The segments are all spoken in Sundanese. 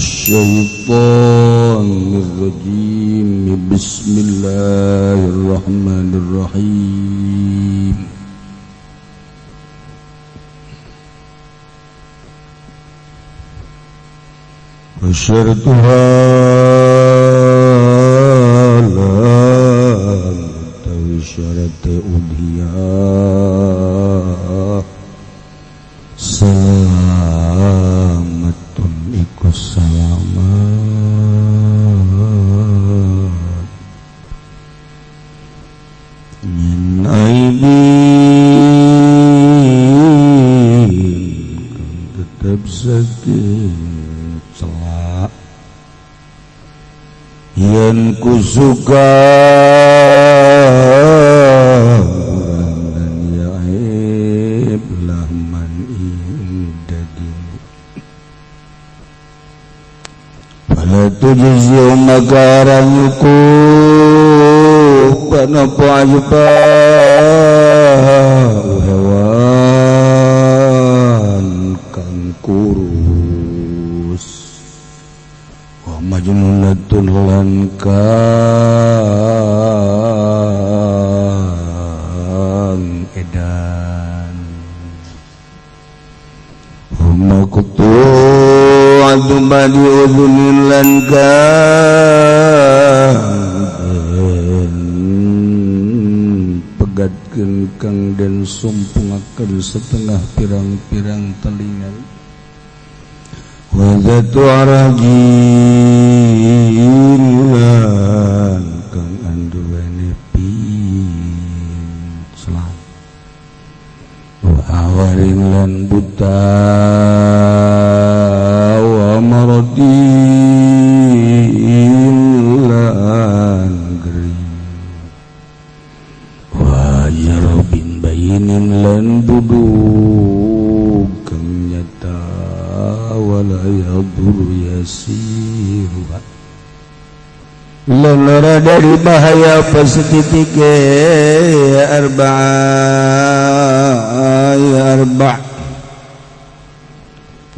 minasyaitonir rajim. Bismillahirrahmanirrahim. Wasyaratuha la tawi syarate udhiyah salamatun iku salamat min aibin kang tetap sakit celak yen kusuka dan ya aib lahman indadi fala tujzi makaran yukub panapa ajbah hewan kang kurus wa majnunatul lan kang edan huma kutu adubadi udhunin lan kang pegatkeun kang den sumpungakeun setengah pirang-pirang telinga wazatu aragilan kang anduweni pinclang wa awarin lan buta wa maradin lan gering wa jarabin bayinin lan buduk kang nyata wala yadur yasiruha lan ora dari bahaya pasitike arba'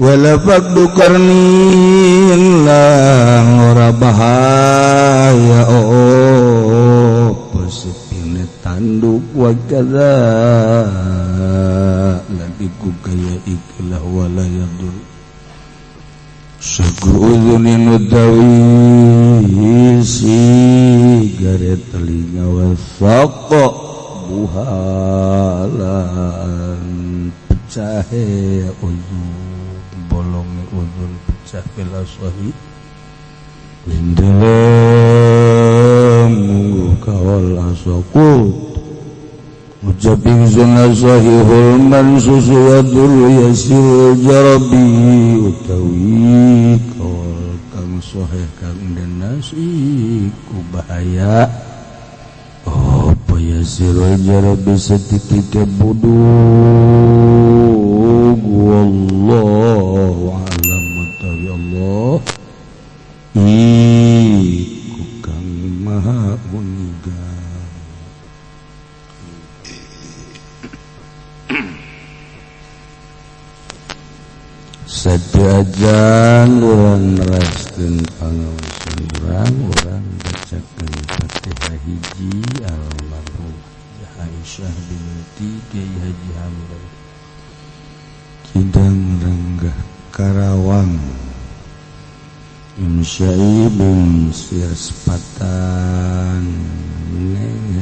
wala faqdu qarnin lan ora bahaya pasipine tanduk wa kadza lan iku kaya ikilah wala yadur Syukur uzunin utawi sigaret telinga wasaqo buhalan pecahe uzun bolongi uzun pecah filasohi lindalam munggu kawal asakut Mujabing zona sahihul mansusu wadul yasir jarabi utawi kawal kang sahih kang den nasi ku bahaya apa yasirul jarabi sedikit budug wallahu a'lam utawi Allah iku kang maha uniga. Sadajan urang neraskeun pangaosan urang bacakeun Fatihah hiji almarhum Aisyah binti Kiai Haji Hamzah Kidang Renggah Karawang Imsyai bin Sir Sepatan Neng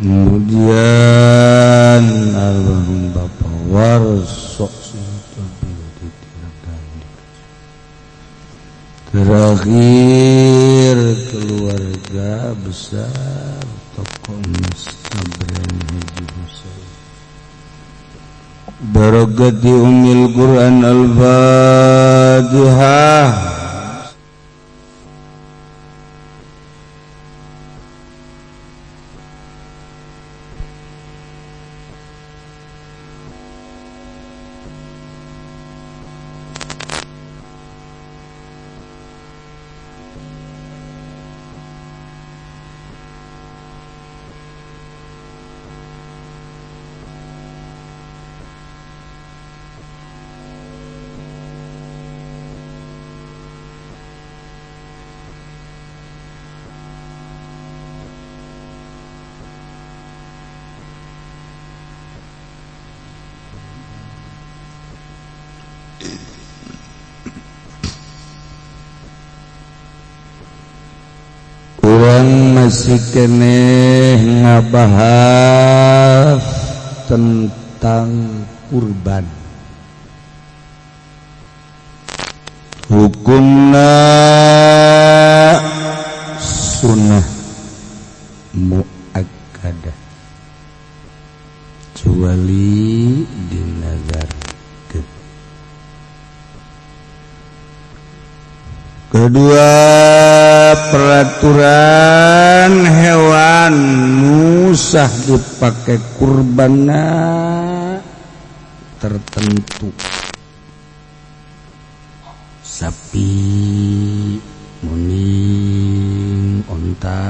kemudian almarhum Bapak Warso terakhir keluarga besar tokoh Sabran Haji Husain barakati Ummil Quran Al-Fatihah. Urang masih keneh ngabahas tentang kurban. Hukumna sunnah muakkadah kecuali dinazarkeun. Kedua, peraturan hewan nusah dipakai kurbanna tertentu. Sapi, muning, onta,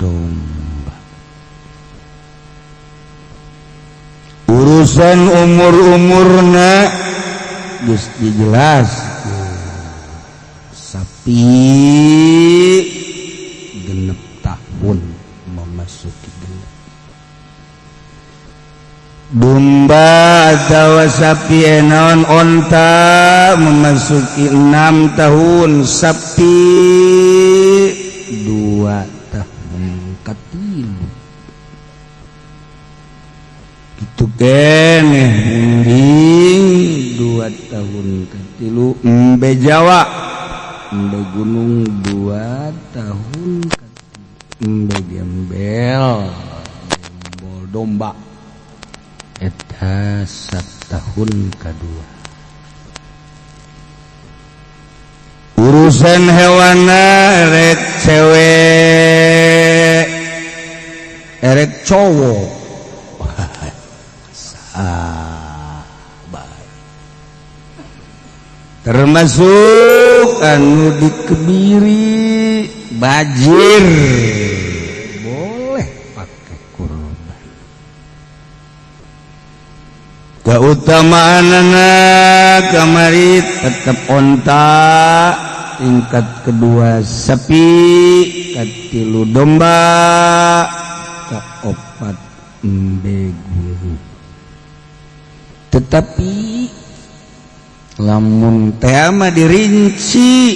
domba. Urusan umur-umurna geus dijelaskeun. Sapi genep tahun memasuki genep. Domba atau sapi enon onta memasuki 6 tahun. Sapi 2 tahun katilu. Gitu keneh mending 2 tahun katilu. Embe Jawa, embe gunung 2 tahun katilu. Embe gembel, gembol domba eta 1 tahun kadua. Urusan hewana erek cewek erek cowok sabar, termasuk anu dikebiri bajir boleh pakai kurban. Keutamaanna kamari tetap onta, tingkat kedua sapi, katilu domba, kaopat embe guru. Tetapi lamun teh mah dirinci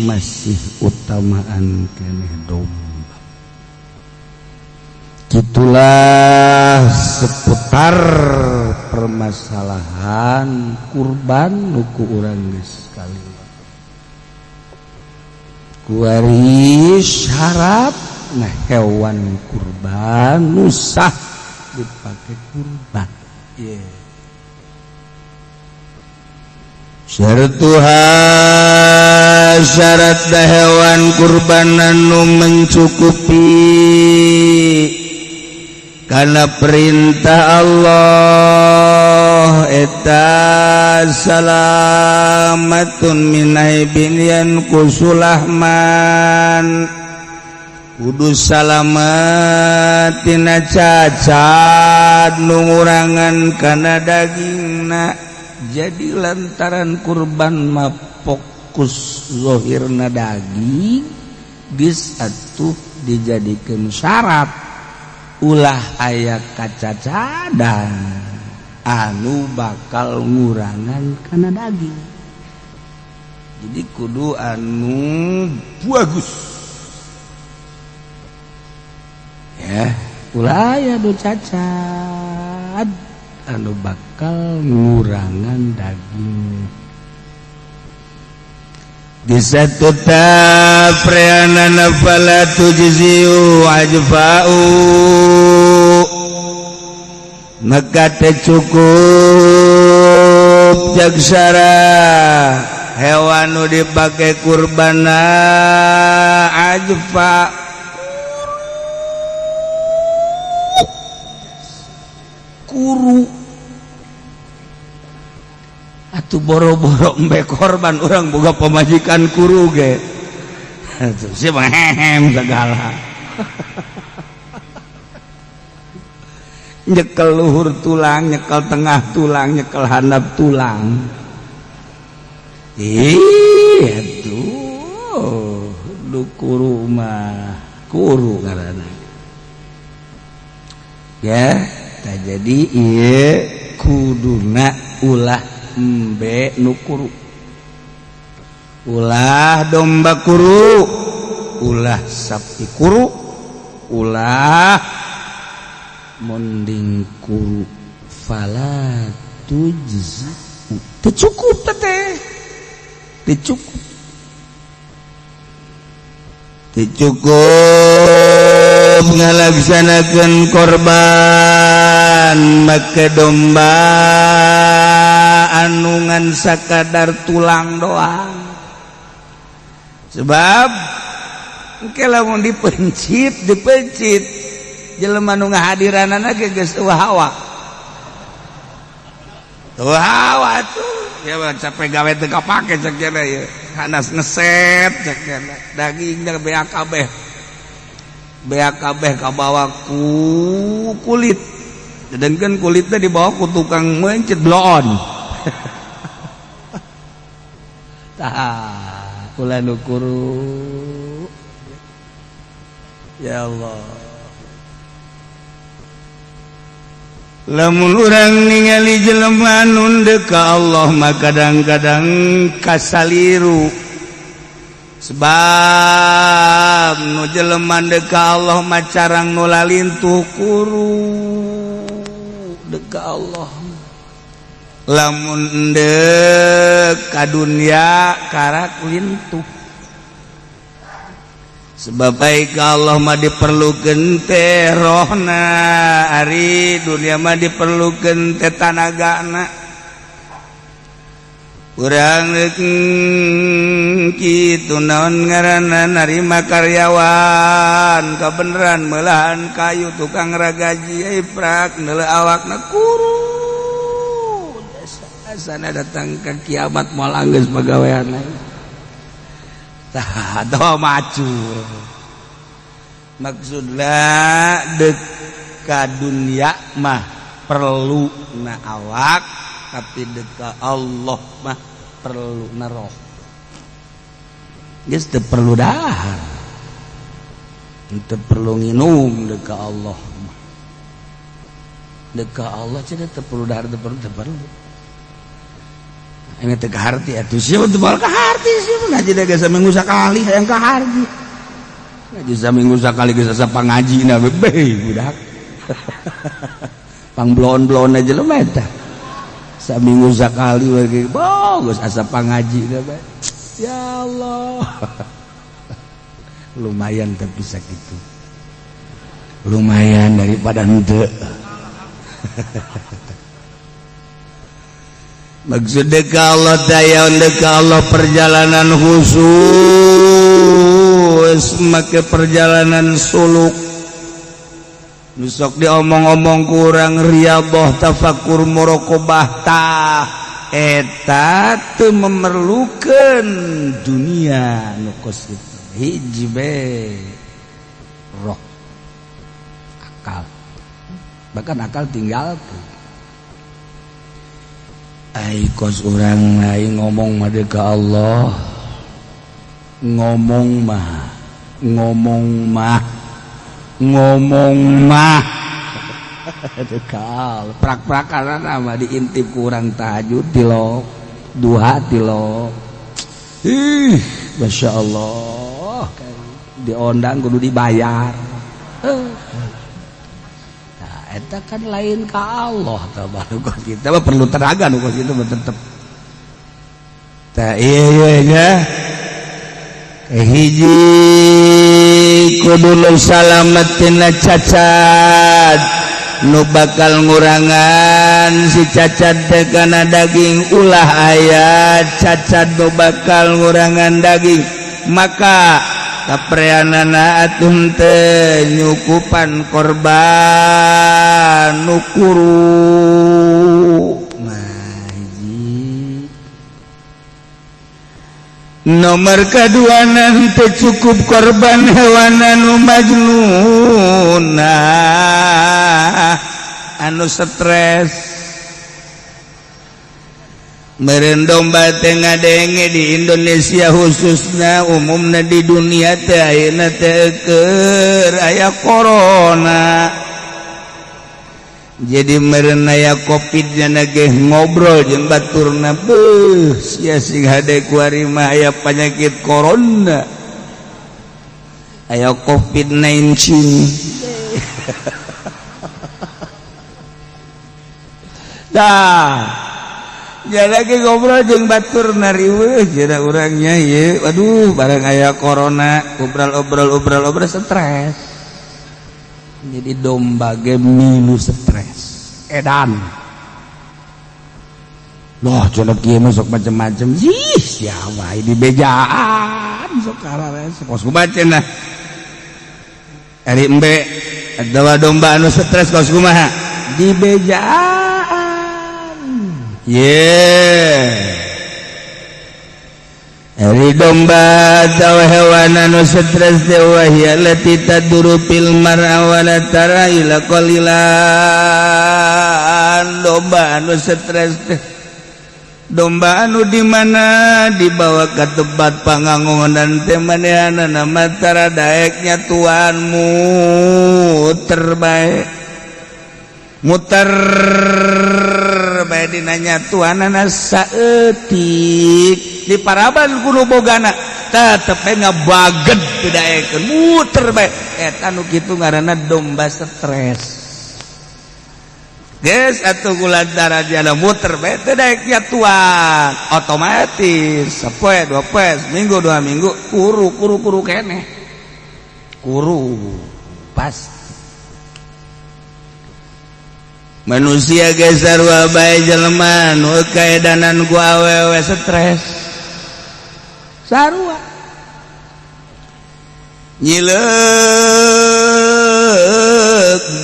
masih utamaan keneh domba. Gitulah seputar permasalahan kurban nuku urang geus kaliwat. Kuari syarat nah hewan kurban nusah dipakai kurban. Syaratuha syarat da hewan kurban anu mencukupi karena perintah Allah eta salamatun min aibin yan kusulahman, kudu salamet tina cacat nu ngurangan kana dagingna. Jadi lantaran kurban mah fokus zahirna daging geus atuh dijadikeun syarat ulah aya kacacadan anu bakal ngurangan kana daging. Jadi kudu anu bagus ya, ulah aya nu cacat anu bakal ngurangan daging. Disatuta preanana fala tujziu ajfa'u, maka teh cukup jagsara hewan nu dipake kurbana ajfa kuru. Atuh boro-boro embe korban urang boga pamajikan kuru ge. Atuh si mahem segala. Nyekel luhur tulang, nyekel tengah tulang, nyekel handap tulang. Atuh du kuru mah kuru ngaranna. Ya, tak jadi ieu kuduna ulah embe nu kuru ulah domba kuru ulah sapi kuru ulah mending kuru fala tujzi teu cukup teh teu cukup ngalaksanakeun korban make domba anungan sakadar tulang doang sebab engke lamun dipencit jelema nu ngahadiranana ge geus hawa tuh ya capek gawe teu kapake cek cenah ieu hanas ngeset cek cenah dagingna beak kabeh kabawa ku kulit sedangkan kulitnya dibawa ku tukang mencet bloon tah ulah nu kuru ya Allah lamun urang ningali jelema nu ka Allah mah kadang-kadang kasaliru sebab nu jelema ka Allah mah carang nu lalintuh kuru ka Allah lamun ka dunya karak lintuh sebab baik Allah mah diperlukeun teh rohna ari dunia mah diperlukeun teh tanagana urang kitu naon ngaranna narima karyawan kabeneran meulahan kayu tukang ragaji iprak neuleuh awakna kuru asana datang ka kiamat moal anggeus pagaweanna tah atuh maju maksudna deka dunia mah perlu na awak tapi deka Allah mah perlu na roh geus teu perlu dahar teu perlu nginum deka Allah mah deka Allah cenah teu perlu dahar teu perlu ini teh kaharti atuh sieu teu bae kaharti sieu ngaji da geus saminggu sakali hayang kaharti ngaji saminggu sakali geus asa pangajina beh budak pangblon-blon aja lu eta saminggu sakali we geus asa pangaji da beh ya Allah lumayan tapi sakitu lumayan daripada henteu maksudnya ka Allah dayaun deka Allah perjalanan khusus make perjalanan suluk nusok diomong-omong kurang riyadhah tafakur muraqabah tah eta teu memerlukeun dunia nu kos kitu hiji bae roh akal bahkan akal tinggalkeun ai kos urang lain ngomong mah ka Allah ngomong mah dekal prak-prakan mah diintip kurang tahajud tilo duha tilo Masya Allah diondang kudu dibayar eta kan lain ka Allah tah baru kita mah perlu tenaga nu kitu mah tetep tah ieu nya hiji kudu nu salamatina cacat nu bakal ngurangan si cacat teh kana daging ulah aya cacat nu bakal ngurangan daging maka kapreanana atuh teu nyukupan korban nu kuru nomor kedua nanti cukup korban hewan anu majnun anu stres meureun domba teh ngadenge di Indonesia khususna umumna di dunia teh ayeuna teh keur aya corona jadi merenaya kopidnya nage ngobrol jeung baturna beuh sia sing hade ku ari mah aya penyakit corona aya covid-19 dah jadi lagi ngobrol jeung baturna riweuh jeung urangnya ieu waduh barang aya corona obrol stres jadi domba ge milu stres edan loh cenah kieu mah sok macem-macem ih sia wae di bejaan sok karares kos kumaha cenah ari embe adawa domba anu stres kos kumaha di bejaan Ari domba atau hewan anu stres teh wahya lati taduru fil mar'a wa la tara ila qalilan domba anu stres teh domba anu di mana dibawa ke tempat pangangonan teh manehanana matara daeknya tuanmu muter bae dinanya tuanana saeutik di paraban kudu bogana tetep ngabaged teu daekeun muter bae eta nu kitu ngaranna domba stres geus atuh kulantaran jana muter bae teu daeknya tuan otomatis sapoe dua poe seminggu 2 minggu kuru keneh kuru pas manusia geus sarua bae jelema nu kaedanan ku awewe stres sarua nyileuk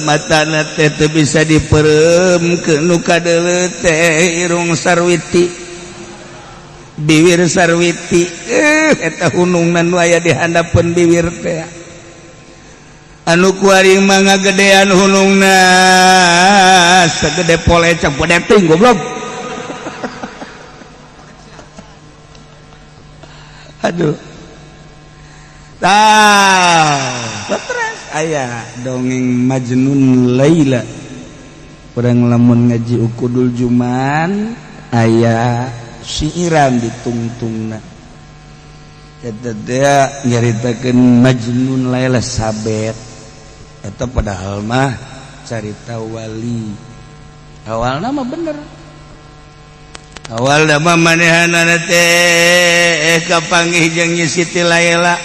matana teh teu bisa dipereumkeun nu kadeuleu teh irung sarwiti bibir sarwiti eta hunungna nu aya di handapeun bibir teh anu kuaring mah ngagedean hunungna sagede polecang podeting goblok aduh stres aya dongeng Majnun Laila urang lamun ngaji Ukudul Juman aya siiran ditungtungna eta teh nyaritakeun Majnun Laila sabet eta padahal mah carita wali awalna mah bener awalna mah manehanana teh kapanggih jeung Siti Laila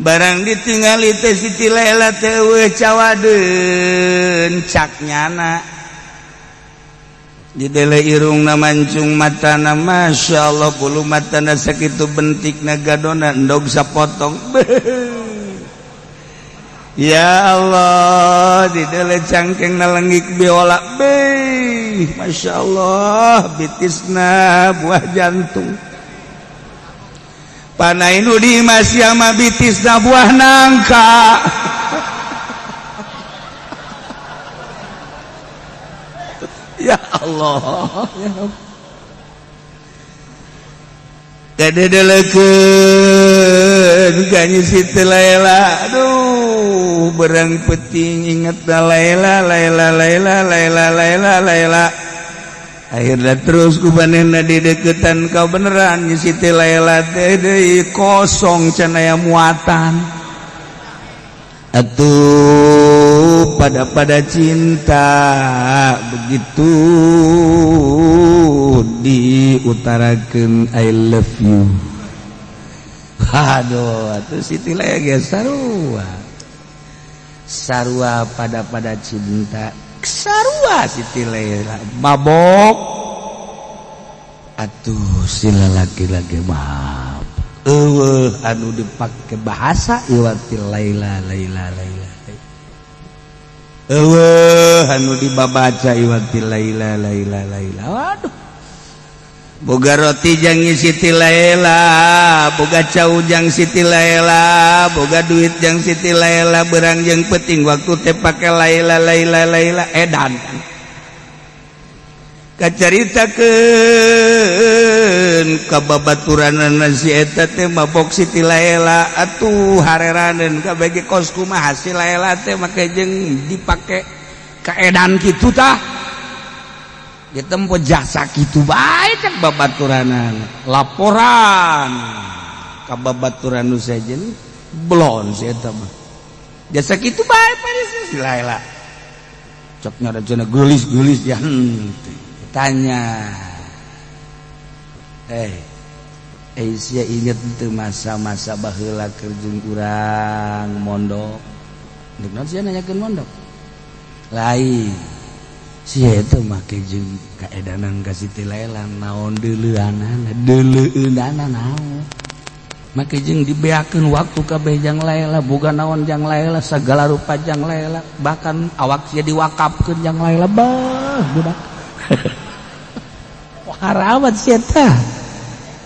barang ditingali teh Siti Laila teh eueuh cawadeun caknyana didele irungna mancung matana masyaallah bulu matana sakitu bentikna gadona endog sapotong ya Allah didele cangkeng nalengik biola Masya Allah bitisna buah jantung panai nu di masih ama bitisna buah nangka ya Allah ya Allah kadedelekeun ganyi Siti Laila aduh berang peting inget Laila akhirnya terus kubanehna di deketan kau beneran Siti Laila teh deui kosong can aya muatan atuh pada cinta begitu diutarakeun I love you aduh atuh Siti Laila ge sarua pada cinta sarua Siti Laila mabok atuh sila laki-laki mabok anu dipake bahasa iwati Laila anu dibabaca iwati Laila waduh boga roti jang Siti Laila boga cau jang Siti Laila boga duit jang Siti Laila berang jeung peting waktu teh pake Laila edan kacaritakeun kababaturanana si eta teh mabok Siti Laila atuh hareraneun kabege kos kumaha si Laila teh make jeung dipake kaedan kitu tah ditempo jasa kitu bae cek babaturanna laporan ka babaturan nu sejen blon si eta mah jasa kitu bae paris laila cok nyarejeuna geulis-geulis ya tanya sia inget teu masa-masa baheula keur jeung urang mondok deuk naon sia nanyakeun mondok lain sia teh make jeung kaedanan ka Siti Laila naon deuleuanana naon make jeung dibeakeun waktu kabeh jang Laila boga naon jang Laila sagala rupa jang Laila bahkan awak sia diwakafkeun jang Laila bah budak haramat sia teh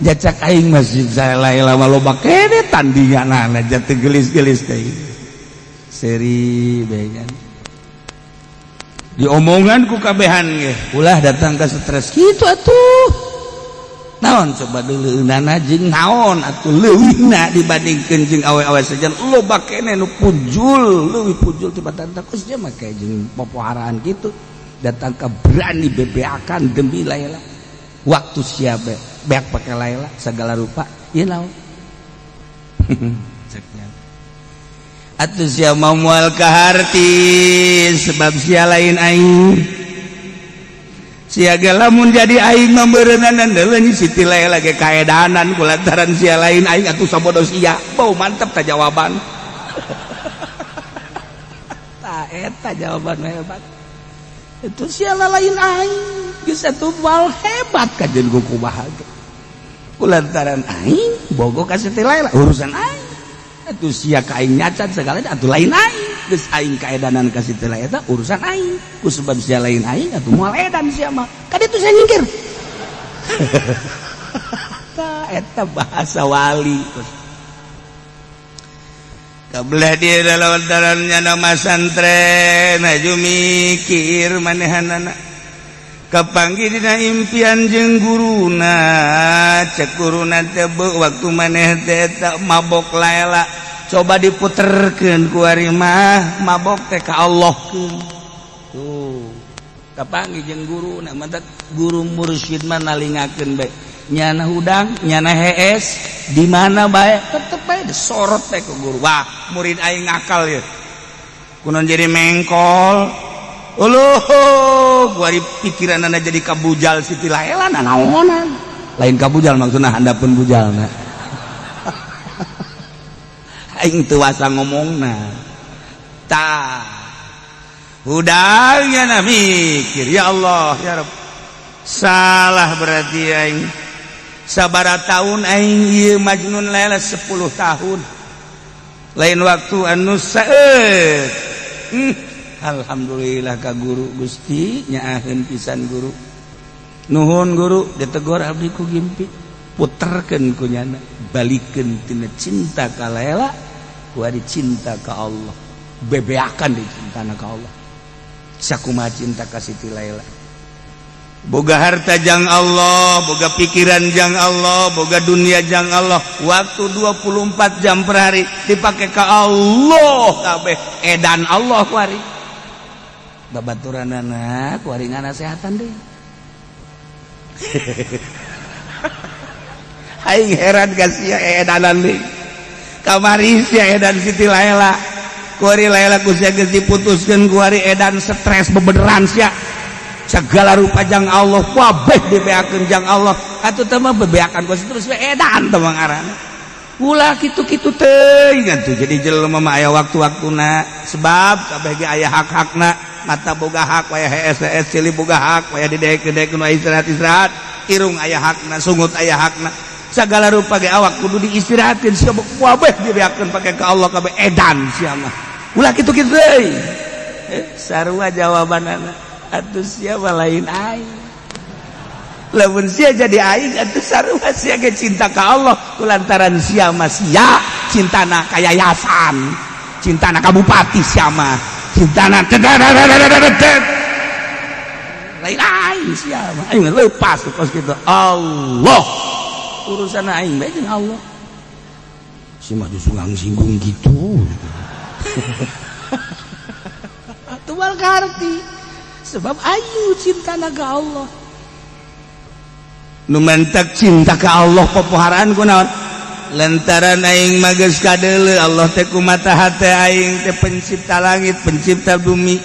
jacak aing masjid Laila mah loba kene tandinganana jatuh gelis-gelis teh seri bae diomongan ku kabehan ge ulah datang ke stres kitu atuh naon coba deuleueunana jeung naon atuh leuwihna dibandingkeun jeung awe-awe sajan loba keneh nu pujul leuwih pujul tibatan takus dia mah kae jeung popoharaan kitu datang ke berani bebeakan demi Laila waktu siapa beak pakai Laila segala rupa ieu naon atuh sia moal kaharti sebab sia lain aing sia ge lamun jadi aing membeureunana deuleuh Siti Laila ge kaedanan kulantaran sia lain aing atuh sabodo sia bau mantep ta jawaban tah eta jawaban hebat itu sia lain aing geus atuh wal hebat kajeun kumaha ge kulantaran aing bogo ka Siti Laila urusan aing atuh sia ka aing nyacat segala atuh lain aing geus aing kaedanan ka Siti Laila eta urusan aing ku sebab sia lain aing atuh moal edan sia mah ka ditu saya nyingkir tah eta bahasa wali kabelah dia dalam antarannya nama santren aju mikir manehanana kapanggih dina impian jeung guruna cek guruna teh waktu maneh teh tak mabok Laila coba diputerkeun ku ari mah mabok teh ka Allahkeun tuh kapanggih jeung guruna mah guru mursyid mah nalingakeun bae nyana hudang nyana hees di mana bae tetep bae disorot teh ku guru wah murid aing ngakal ya kunaon jadi mengkol uluh gua pikiranana jadi kabujal Siti Laila naonan lain kabujal maksudna handapun bujalna aing teu wasa ngomongna tah hudangnya na mikir ya Allah ya Rabb salah berarti aing sabaraha taun aing ieu Majnun Laila 10 tahun lain waktu anu saeut alhamdulillah ka guru Gusti nyaaheun pisan guru nuhun guru ditegur abdi ku gimpi puterkeun ku nyana balikeun tina cinta ka Laila ku ari cinta ka Allah bebeakan di cintana ka Allah sakumaha cinta ka Siti Laila boga harta jang Allah boga pikiran jang Allah boga dunia jang Allah waktu 24 jam per hari dipake ka Allah kabeh edan Allah ku ari babaturanana ku ari nganasehatan deui aing heran ka sia edanan deui kamari sia edan Siti Laila ku ari Laila ku sia geus diputuskeun ku ari edan stres bebeneran sia segala rupa jang Allah kabeh dibeakeun jang Allah atuh teh mah bebeakan ku terus edan teh ngaranna ulah kitu-kitu teuing atuh jadi jelema mah aya waktu-waktuna sebab kabeh ge aya hak-hakna mata boga hak waya hees cili boga hak waya didekeun waya istirahat irung aya hakna sungut aya hakna sagala rupa ge awak kudu diistirahatkeun sia kabeh dibeakeun pake ka Allah kabeh edan sia mah ulah kitu-kitu deui sarua jawabanana atuh sia lain aing lamun sia jadi aing atuh sarua sia ge cinta ka Allah kulantaran sia mah sia cintana ka yayasan cintana ka bupati sia mah cintana lain aing sia mah aing leupas kos kitu Allah urusan aing bae jeung Allah si mah justru singgung gitu atuh bal karti sebab ayu cinta naga Allah nu mantak cinta ka Allah popoharaan kunaon lantaran aing mages kadeuleu Allah teh kumaha hate aing teh pencipta langit pencipta bumi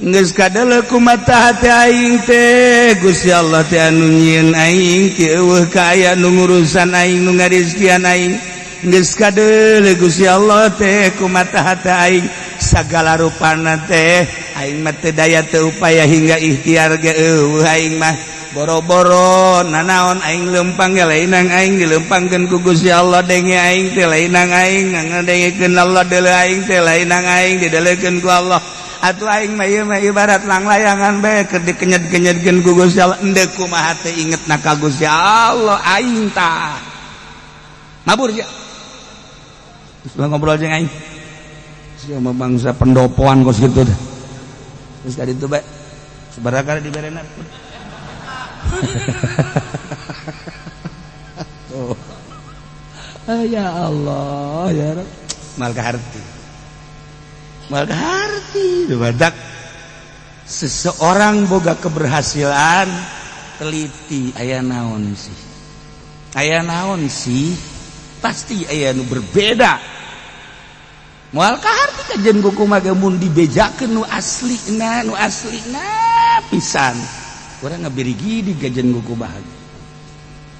geus kadeuleu kumaha hate aing teh Gusti Allah teh anu nyieun aing ti eueuh ka aya nu ngurusan aing nu ngarizkian aing geus kadeuleu Gusti Allah teh kumaha hate aing sagala rupana teh aing mah teu daya teu upaya hingga ikhtiar ge eueuh aing mah boro-boro nanaon aing leumpang ge lainang aing dileumpangkeun ku Gusti Allah denge aing teh lainang aing ngadengekeun Allah deuleu aing teh lainang aing didelekeun ku Allah atuh aing mah ieu mah ibarat lang layangan bae keur dikenyet-kenyetkeun ku Gusti Allah endeu kumaha teh ingetna ka Gusti Allah aing tah mabur ya geus ngobrol jeung aing sia mah bangsa pendopoan kos kitu teh geus ka ditu bae sabaraha diberena oh. Ya Allah ya Rabb mal kaharti badak seseorang boga keberhasilan teliti aya naon sih pasti aya nu berbeda moal kaharti kajen buku mah mun dibejakeun nu aslina pisan orang ngabirigi di gajen guku bahagia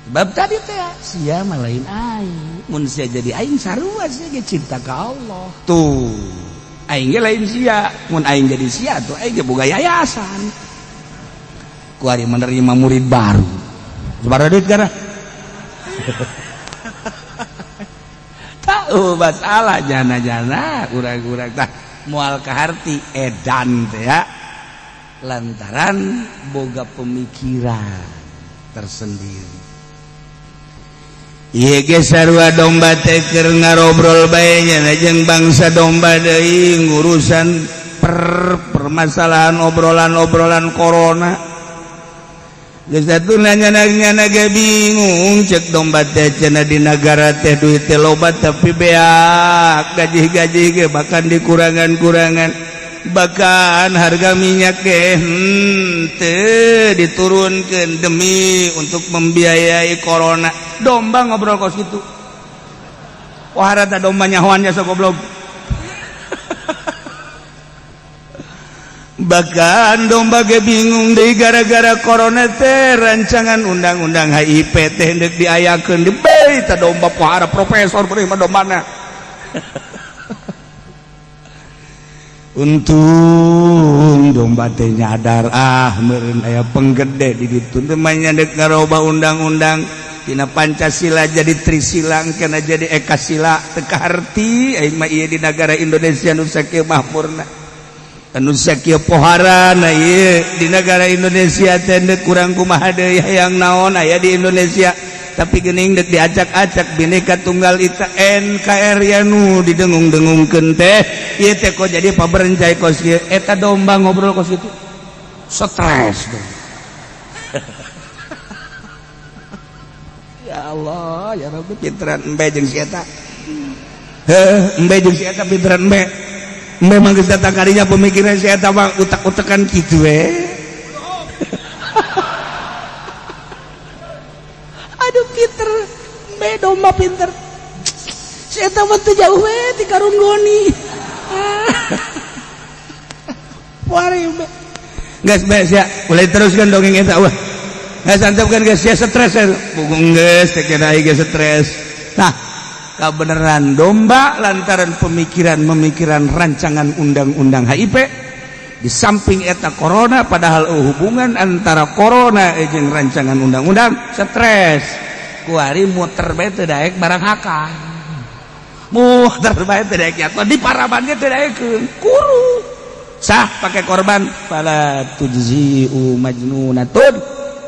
bab tadi teh sia mah lain aing mun sia jadi aing sarua sia ge cinta ka Allah tuh aing ge lain sia mun aing jadi sia tuh aing ge boga yayasan ku ari menerima murid baru sabaraha duit kana tahu masalah jana-jana urang-urang tah moal kaharti edan teh ya lantaran boga pemikiran tersendiri. Ieu ge sarua domba teh keur ngarobrol bae nya jeung bangsa domba deui ngurusan permasalahan obrolan corona. Geus atuh nanya-nanya ge bingung cek domba teh cenah di nagara teh duit teh loba tapi beak gaji-gaji ge bahkan dikurangan-kurangan. Bahkan harga minyak teu diturunkeun demi untuk membiayai corona. Domba ngobrol kos kitu. Wah rata domba nyahoannya sok goblok. Bahkan domba ge bingung deui gara-gara corona teh rancangan undang-undang HIP teh hendak diayakeun di bae tah domba pohara profesor beureum mah dombana. Untung domba teh nyadar meureun aya penggede di ditu teh mah nyadek ngaroba undang-undang tina Pancasila jadi Trisila engkena jadi Ekasila teu kaharti aing mah ieu di negara Indonesia nu sakieu mahmurna anu sakieu poharana ieu di negara Indonesia teh teu kurang kumaha deui hayang naon aya di Indonesia tapi geuning dek diacak-acak Bhinneka Tunggal Ika NKRI anu didengung-dengungkeun teh ieu teh kok jadi paberencai kos ieu eta domba ngobrol kos itu stres dong. Ya Allah ya Rabbi pinteran embe jeung si eta embe jeung si eta pinteran embe mah geus datang kadinya pemikiran si eta mah utak-utakan kitu we. Aduh pinter mbe domba pinter si eta mah teu jauh we ti karung goni wari mbe geus be sia mulai teruskan dongeng eta wah geus antepkeun geus sia stres punggung geus teh kena ge stres nah kabeneran domba lantaran pemikiran rancangan undang-undang HIP di samping eta corona padahal hubungan antara corona jeung rancangan undang-undang stres kuari muter bae teu daek barang hakah muter bae teu daek jatuh di paraban ge teu daekeun kuru sah pakai korban fala tujzi'u majnunatun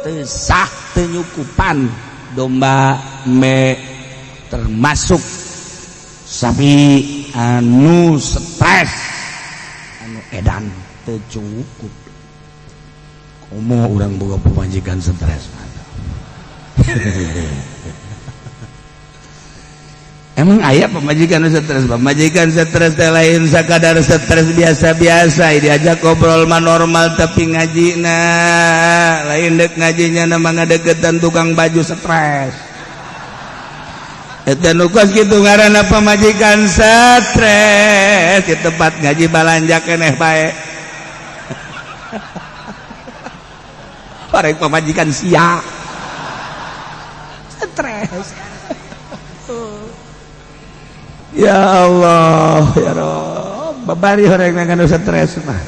teu sah teu nyukupan domba me termasuk sapi anu stres anu edan teu cukup komo urang boga pamajikan stres Emang aya pamajikan stres? Pamajikan stres teh lain sakadar stres biasa-biasa, diajak ngobrol mah normal tapi ngajina lain dek ngajinya nama ngadeketan tukang baju stres. Eta nu kos kitu ngaranna pamajikan stres, di tempat ngaji balanja keneh bae. Parek pamajikan sia. Stres. Ya Allah, ya Rabb, babari orang yang kena stres mah.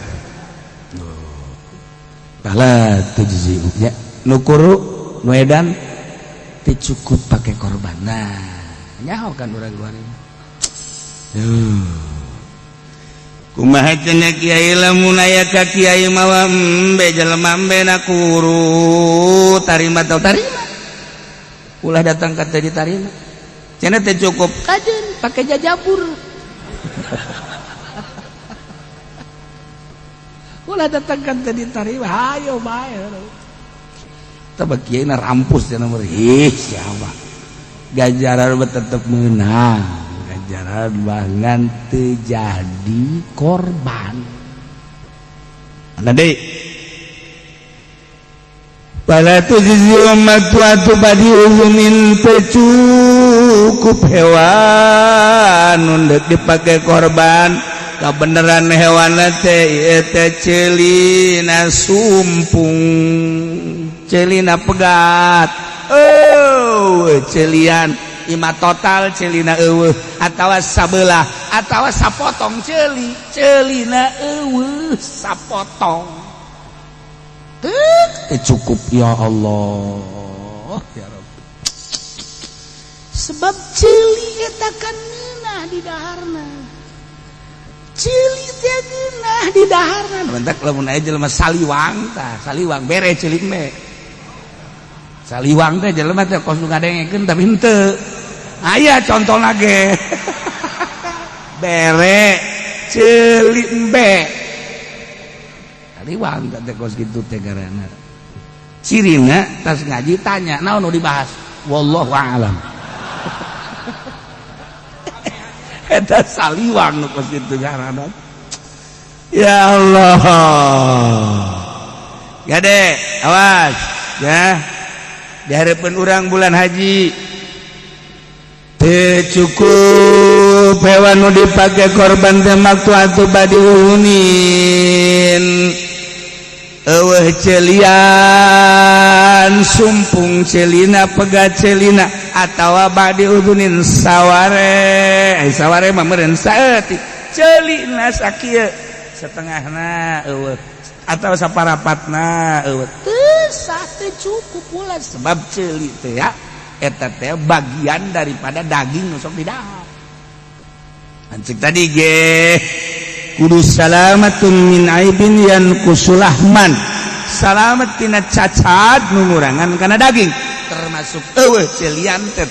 Pala tujzi'unya nukuru nuedan dicukup pakai korban. Nah, nyaho kan urang luarin. Kumaha cenah kiai lamun aya ka kiai mawa embe jelema embe nakuru tarima tau tarima. Ulah datang ka teh ditarima. Cenah teh cukup Kajen pakai jajabur. Ulah datang kan tadi tarima, hayo bae. Tabak kiai na rampus cenah meureun. Ih, siapa? Gajaran tetep meunang. Gajaran bangan teu jadi korban. Anda deui Pala tujzi ummatu badi uzumin cukup hewan untuk dipakai korban kebenaran hewan teh celina sumpung celina pegat celian ima total celina eueuh atawa sabelah atawa sapotong celina eueuh sapotong cukup ya Allah ya Rabbi. Sebab celi eta kan ngeunah di daharna. Celi teh ngeunah di daharna. Mentak lamun aya jelema saliwang tah, saliwang bere celi me. Saliwang teh jelema teh kos nu ngadengekeun tapi henteu. Aya contona ge. Bere celi embe. Saliwang teh kos kitu teh garana. Cirina tas ngaji tanya naon nu dibahas wallahu a'lam. Eta saliwang nu kos kitu garana. Ya Allah. Gade, awas ya. Dihareupeun urang bulan haji teu cukup hewan nu dipake korban teh maktu atuh badi uhunin. Eueuh celian sumpung celina pegat celina atawa badi udunin saware mah meureun saeutik celina sakieu setengahna eueuh atawa saparapatna eueuh Teu sah teu cukup ulah sebab celi teh ya eta teh bagian daripada daging nu sok didahar. Ancik tadi ge kudu salamatun min aibin yankusulahman, salamat tina cacat nu ngurangan kana daging termasuk eueuh celian teh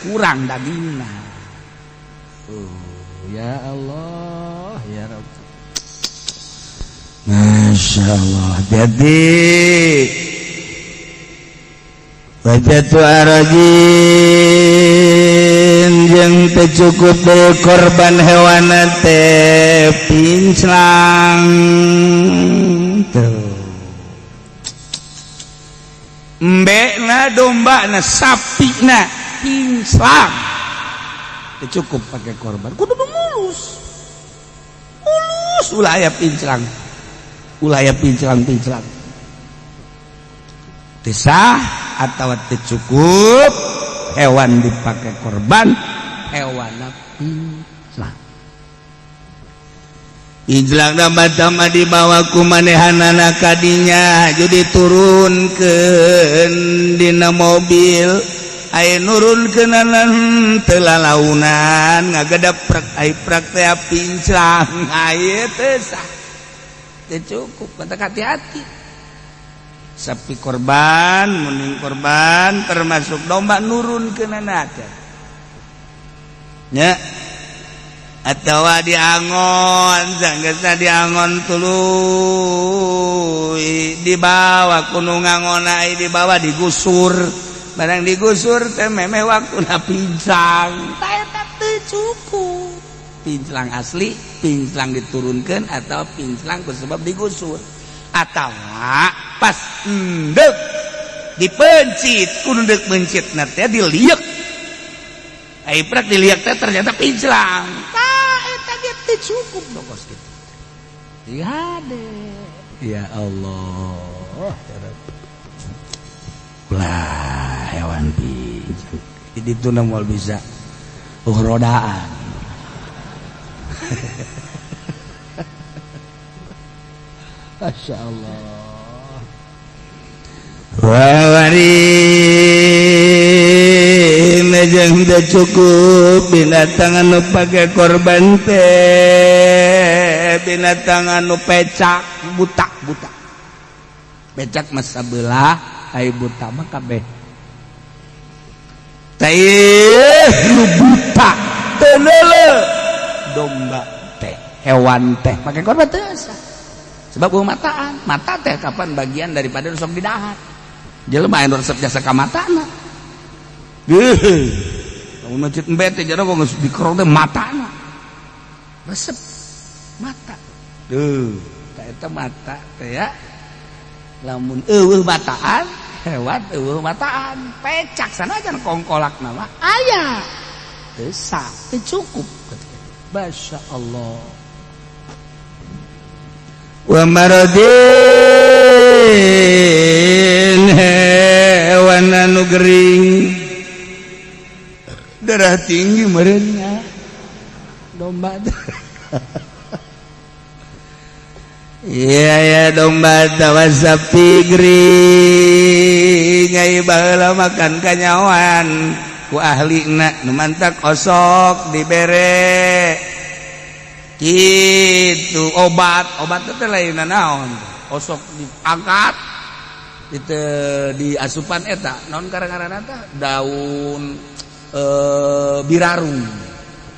kurang dagingna. Ya Allah ya Rabb. Masyaallah. Jadi wajatu arajin jeung teu cukup deui korban hewan teh pinclang tuh embena dombana sapina pinclang teu cukup pakai korban kudu mulus ulah aya pinclang teu sah atau cukup hewan dipakai korban hewan pinclang ijlangna batama dibawa ku manehanana kadinya jadi turunkeun dina mobil aya nurunkeunana teu lalaunan ngagadaprak ai praktek pinclang aya teu sah teu cukup kata hati-hati. Sapi korban, muning korban termasuk domba nurun ke nanada. Ya. Atawa diangon, sanggeusna diangon tuluy dibawa kudu ngangona dibawa digusur. Barang digusur teh memeh waktuna pincang. Ta eta pinclang asli, pinclang diturunkan atau pinclang sebab digusur atau pas endek dipencit kudu endek mencit teh diliek ai prak diliek teh ternyata pinclang tah eta ge teu cukup dokos kitu lihat ya Allah lah hewan pincang jadi itu moal bisa rodaan Masya Allah wawari najang dah cukup binatang anu pake korban teh binatang anu pecak buta pecak mah sabelah ai buta mah kabeh teh nu buta teu leuleuh domba teh hewan teh pakai korban teh sebab mataan mata teh kapan bagian daripada sok didahar jelema anu resep jasa ka matana lamun masjid embet teh jana geus dikerok teh matana resep mata tah eta mata teh ya lamun eueuh mataan hewan eueuh mataan pecak sanajan kongkolak nama aya teu sah teu cukup Masya Allah wa maradin hewan anu gering darah tinggi merenya domba iya ya domba tawa sapi gering ai baheula makan kanyawan ku ahlina nu mantak osok dibere gitu obat teh lain naon osok diangkat di asupan eta naon karang-karangna teh daun birarung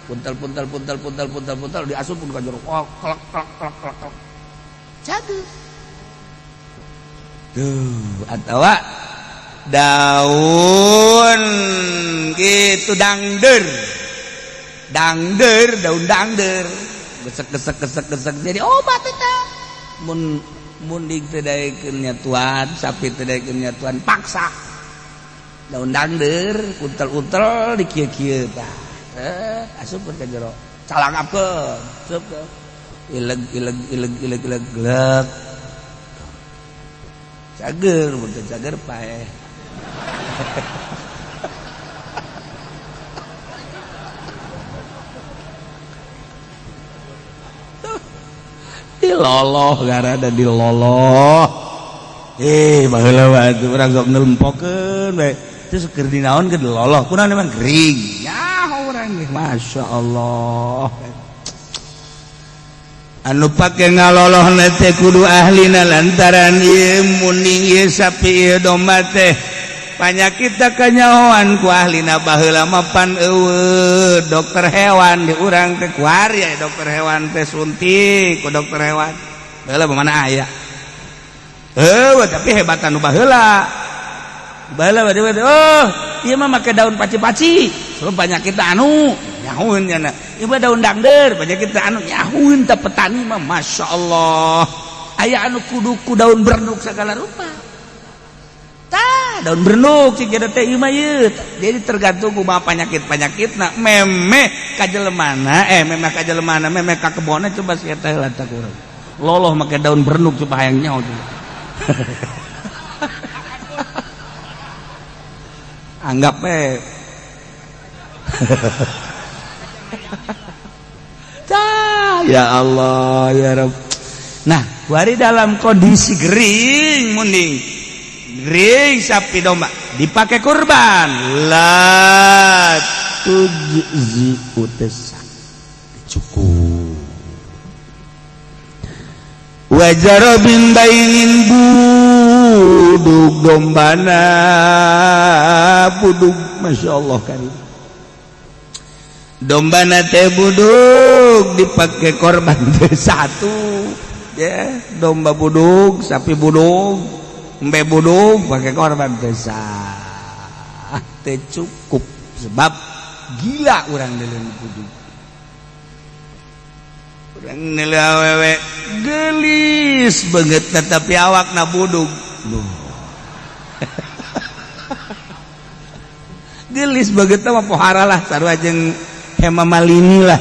puntal diasupun ka jero klak cageus atawa daun gitu dangder daun dangder gesek jadi obat eta mun digdedaikeun nyatuan sapi teu daikeun nyatuan paksa daun dangder untel dikieu-kieu tah asupkeun ka jero calangapkeun sup ileg glek cager mun teu cager paeh diloloh garada diloloh baheula wae urang sok nelempokkeun we teu keur dinaon ke diloloh kunaon emang gering nyaho urang ge masyaallah anu pake ngaloloh teh kudu ahlina lantaran ieu muning ieu sapi ieu domba teh panyakit kanyahoan ku ahlina baheula mah pan eueuh dokter hewan di urang teh kuari aya dokter hewan teh suntik ku dokter hewan baheula mana aya tapi hebat anu baheula oh ieu mah make daun paci-paci sebab penyakit anu nyahueun nya ieu mah daun dangder penyakit anu nyahueun teh petani mah masyaallah aya anu kudu ku daun berduk segala rupa daun bernuk cik jada teh ieu mah ieu jadi tergantung kumaha penyakit-penyakitna memeh ka jelemana memeh ka jelemana memeh ka kebonna coba sia teh heula teh urang loloh make daun bernuk coba hayang nyaho coba anggap ya Allah ya Rabb nah kuari dalam kondisi gering munding gering sapi domba dipakai kurban la tujzi utesa cukup wajar bin bainin budug dombana budug masyaallah karim dombana teh budug dipakai korban teh satu ya domba budug sapi budug embe budug pakai korban desa teh cukup sebab gila urang deuleuh budug awewe gelis banget tetapi awakna budug gelis banget mah pohara lah sarua jeung Hema Malini lah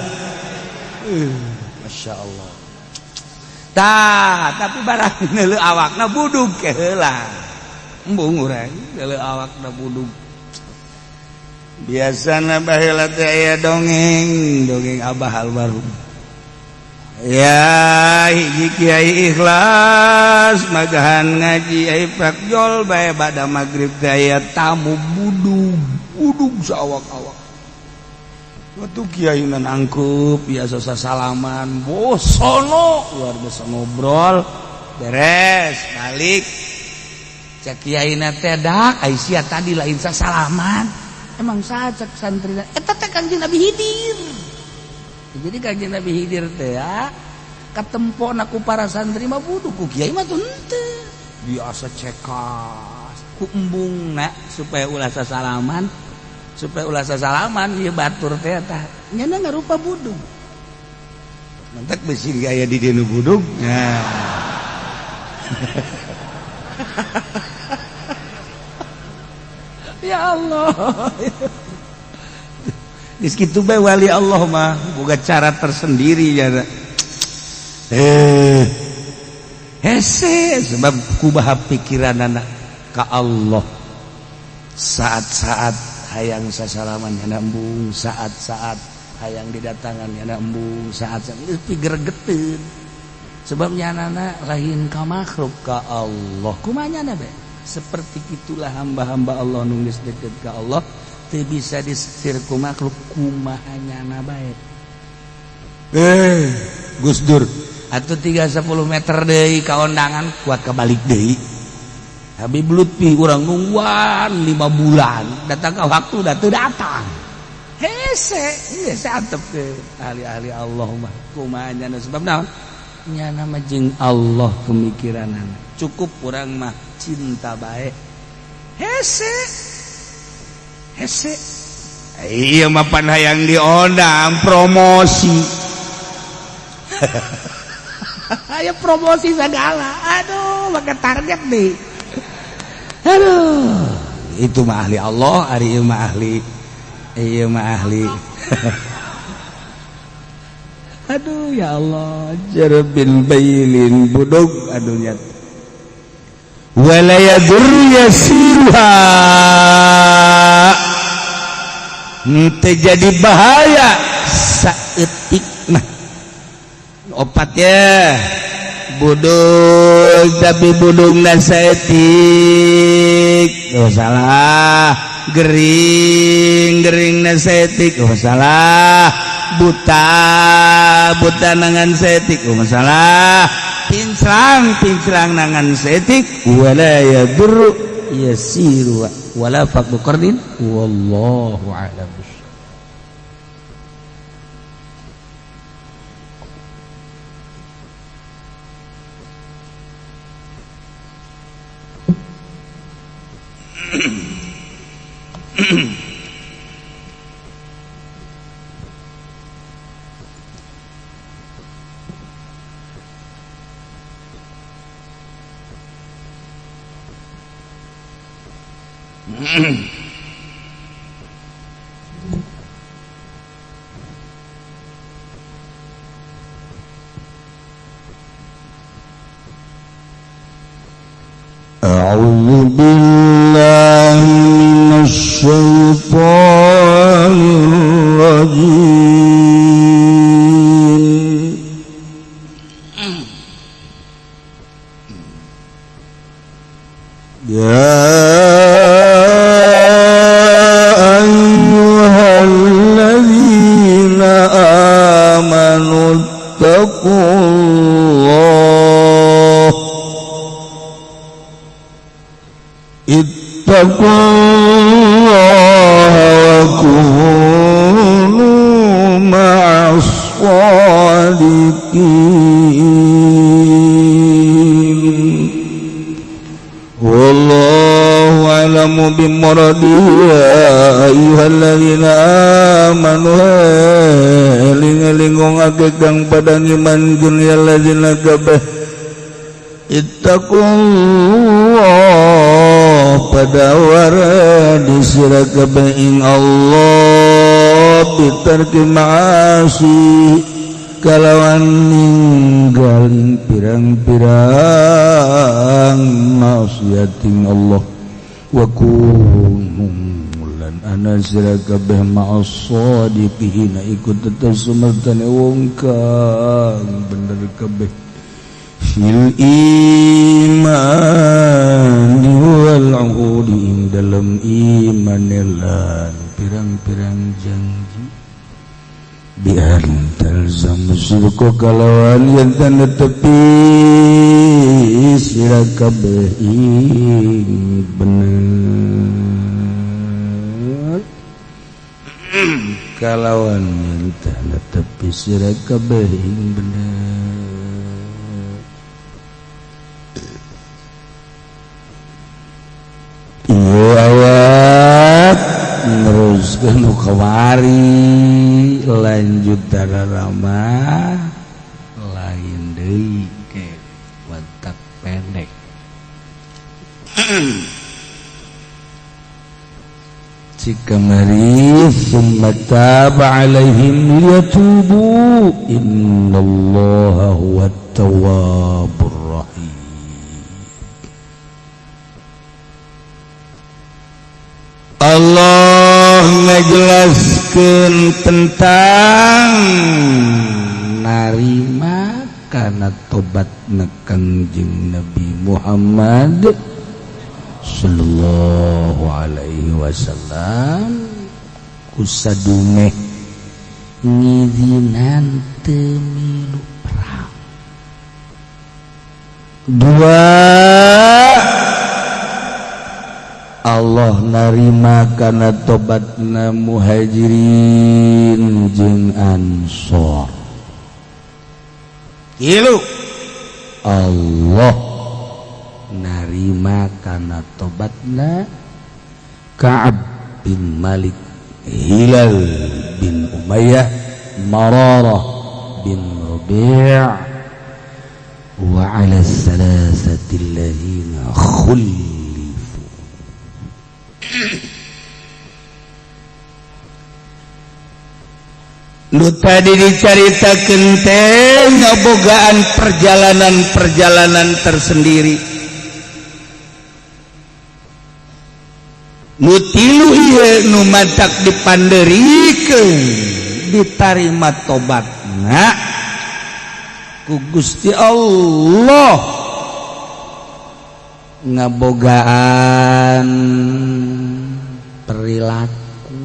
Masya Allah tapi barang neuleuh awakna budug heula embung urang neuleuh awakna budug biasana baheula teh aya dongeng Abah Almarhum ya hiji kiai ikhlas magahan ngaji ai prakjol bae bada magrib teh aya tamu budug saawak-awak waktu kiai nan angkup biasa sasalaman bosono luar biasa ngobrol beres balik cek kiai na teh dak ai sia tadi lain sasalaman emang cek santri eta teh Kangjeng Nabi Hidir. Jadi Kangjeng Nabi Hidir teh ya katempona ku para santri mah budug ku kiai mah tuh henteu biasa cekas ku embungna supaya ulah sasalaman ieu batur teh tah nyana ngarupa budug mantak besi aya di dieu budug nah ya Allah geus kitu bae wali Allah mah boga cara tersendiri ya hese sebab kumaha pikiranana ka Allah saat-saat hayang sasalaman nya embung saat-saat hayang didatangan nya embung saat-saat geus gregeteun sebab nyanana lain ka makhluk ka Allah kumaha nyana bae seperti itulah hamba-hamba Allah nu geus deukeut ka Allah teu bisa disetir ku makhluk kumaha nyana bae Gus Dur atuh 3-10 meter deui ka ondangan kuat kabalik deui Habib Lutfi urang nungguan 5 bulan datang ka waktu da teu datang hese ieu satep ke ahli-ahli Allah mah kumaha nyana sebab naon nyana mah jeung Allah pemikiranana cukup urang mah cinta bae hese iya mah pan hayang diondang promosi aya promosi segala aduh maka target nih aduh itu mah ahli Allah ari ieu mah ahli aduh ya Allah jarbin bailin budug aduh nyat wala yadur yasiruha henteu jadi bahaya saeutik mah opatnya budug tapi budugna saeutik salah gering saeutik salah buta nangan saeutik salah pincrang nangan saeutik wala yadur yasiru wala faqdu qardin wallahu a'lam. أعوذ بالله من الشيطان الرجيم يا أيها الذين آمنوا اتقوا الله وكونوا مع الصادقين والله على a'lamu bimuradiya ayyuhalladzina amanu eling-eling kang padang iman dunya ladzina kabeh ittaqullah pada wara disira kabeh ing Allah bitarki ma'asi kalawan ninggalin pirang-pirang maksiating Allah wa kumulan ana sira kabeh ma'as-shadiqin ikut tetep sumertane wong kang bener kabeh fil iman wal uhudi dalam iman lan pirang-pirang janji biar talzam surko kalawan yang tanda tepi sira kabeh ing bener kalawan yang tanda tepi sira kabeh ing bener iya ayat neruskeun kawari lanjut dararama lain deui ke watak pendek jika mari summa taba alaihim liyatubu innallaha huwat tawwabur rahim. Allah ngajelaskeun tentang narima kana tobatna Kangjeng Nabi Muhammad sallallahu alaihi wasallam kusadunge ngizinan teu milu perang. Dua, Allah narima kana tobatna muhajirin jeung ansor. Ilu Allah narima kana tobatna Ka'ab bin Malik, Hilal bin Umayyah, Mararah bin Rabi' wa 'ala salasati alladziina khulifu. Nu tadi dicaritakeun teh ngabogaan perjalanan-perjalanan tersendiri. Nu tilu ieu nu matak dipanderikeun ditarima tobatna ku Gusti Allah ngabogaan perilaku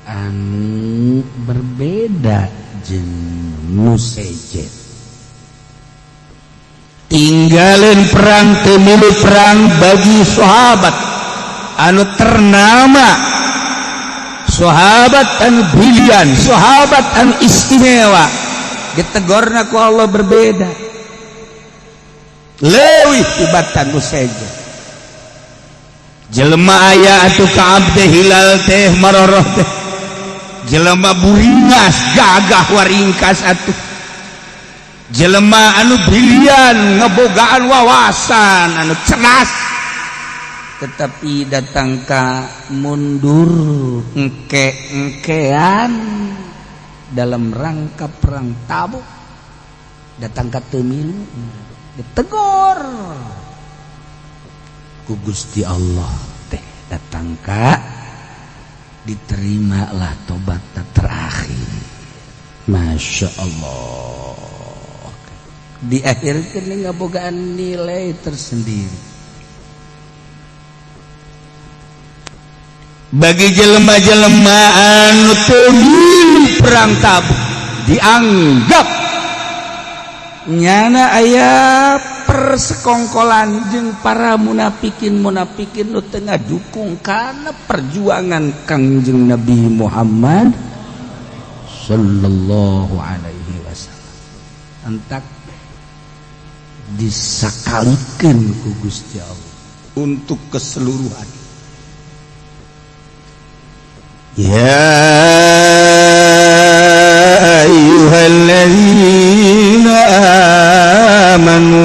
anu berbeda jeung nu sejen. Tinggalin perang teu milu perang bagi sahabat anu ternama, sahabat anu brilian, sahabat anu istimewa, ditegorna ku Allah berbeda. Leuwih tibatan nu sejen. Jelema aya atuh Ka'ab teh, Hilal teh, Mararah teh, jelema buringas gagah waringkas atuh, jelema anu brilian ngabogaan wawasan anu cerdas, tetapi datang ka mundur engke-engkean dalam rangka perang Tabuk, datang ka teu milu ditegur ku Gusti Allah teh, datang ka diterimalah tobatna terakhir. Masya Allah, diakhirkeun ngabogaan nilai tersendiri bagi jelema-jelema anu teu milu perang Tabuk. Dianggap nyana aya persekongkolan jeung para munafikin nu teu ngadukung kana perjuangan Kangjeng Nabi Muhammad sallallahu alaihi wasallam. Entak disakalikeun ku Gusti Allah. untuk keseluruhan. Ya ayyuhalladzina amanu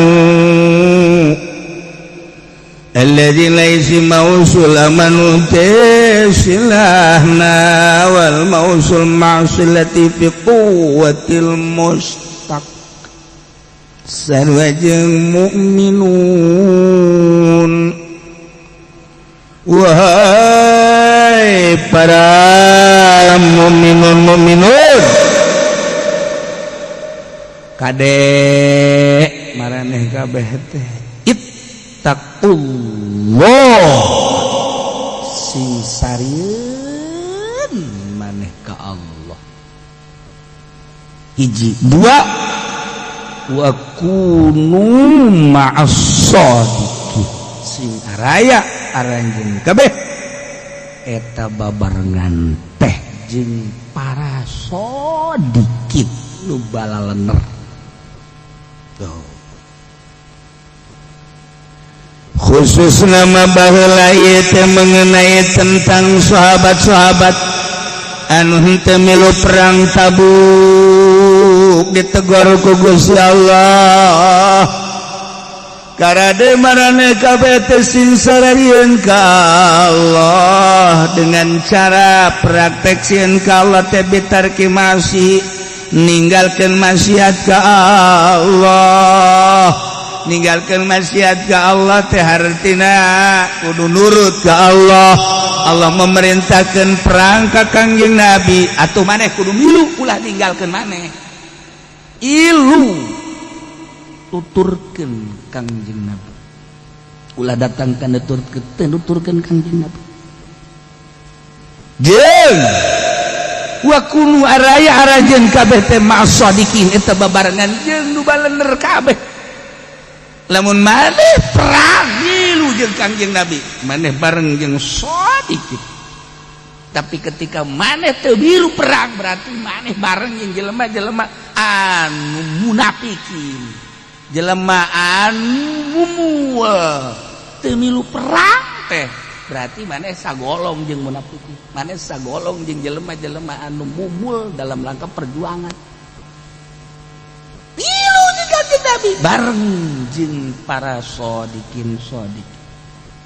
alladzina isim mausul amanu silahna wal mausul ma'silati fi quwwatil mustaq sarwajeng mukminun wahai para mukminun kadek maraneh kabeh teh ittaqullah sing sarieun maneh ka Allah hiji dua wa kunu ma'as shadiqin sing araya aranjeun kabeh eta babarengan teh jeung para shadiqin nu balalener tuh khusus nama baheula ieu teh mengenai tentang sahabat-sahabat anu henteu milu perang Tabuk ditegor ku Gusti Allah karade maraneh kabeh teh sing sararieun ka Allah dengan cara praktek sieun ka Allah teh bitarki masih ninggalkeun maksiat ka Allah ninggalkeun maksiat ka Allah teh hartina kudu nurut ka Allah. Allah memerintahkeun perang ka Kangjeng Nabi atuh maneh kudu milu ulah ninggalkeun maneh ilu tuturkeun Kangjeng Nabi ulah datang ka nuturkeun Kangjeng Nabi jeung wa kunu araya arajeun kabeh teh ma'asadiqin eta babarengan jeung nu balener kabeh lamun maneh perang ngilu jeung Kangjeng Nabi maneh bareng jeung shadiqin tapi ketika maneh teu milu perang berarti maneh bareng jeung jelema-jelema anu munafikin jelema anu mual teu milu perang teh berarti maneh sagolong jeung munafikin maneh sagolong jeung jelema-jelema anu mumul dalam rangka perjuangan pilu jeung Kangjeng Nabi bareng jeung para shadiqin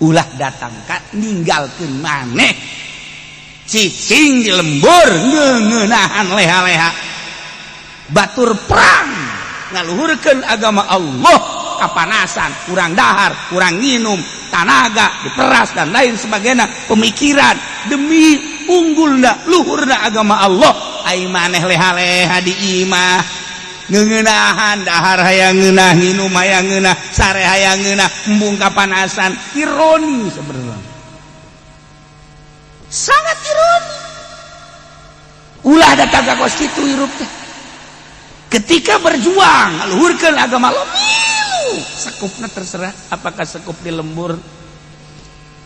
ulah datang ka ninggalkeun maneh cicing di lembur ngeuneunahan leha-leha batur perang ngaluhurkeun agama Allah kapanasan kurang dahar kurang nginum tanaga diperas dan lain sebagainya pemikiran demi unggulna luhurna agama Allah ai maneh leha-leha di imah ngeuneunahan dahar hayang ngeunah nginum hayang ngeunah sare hayang ngeunah embung kapanasan ironi sebenarnya sangat ironi ulah datang ka kos kitu hirup teh ketika berjuang ngaluhurkeun agama Allah milu sekupna terserah apakah sekup di lembur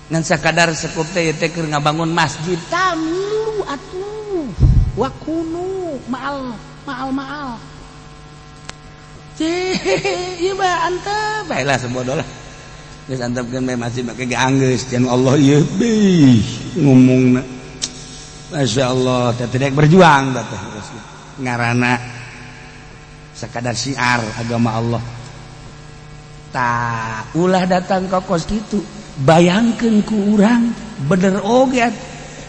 ngan sakadar sekup teh keur ngabangun masjid tamilu atuh wa kunu ma'al ieu mah antep baelah sebodoh lah geus antepkeun bae masjid make geanggeus jan Allah ieu beuh ngomongna masyaallah teh tidak berjuang teh ngaranna sakadar syiar agama Allah tak ulah datang ka kos kitu bayangkeun ku urang bener oge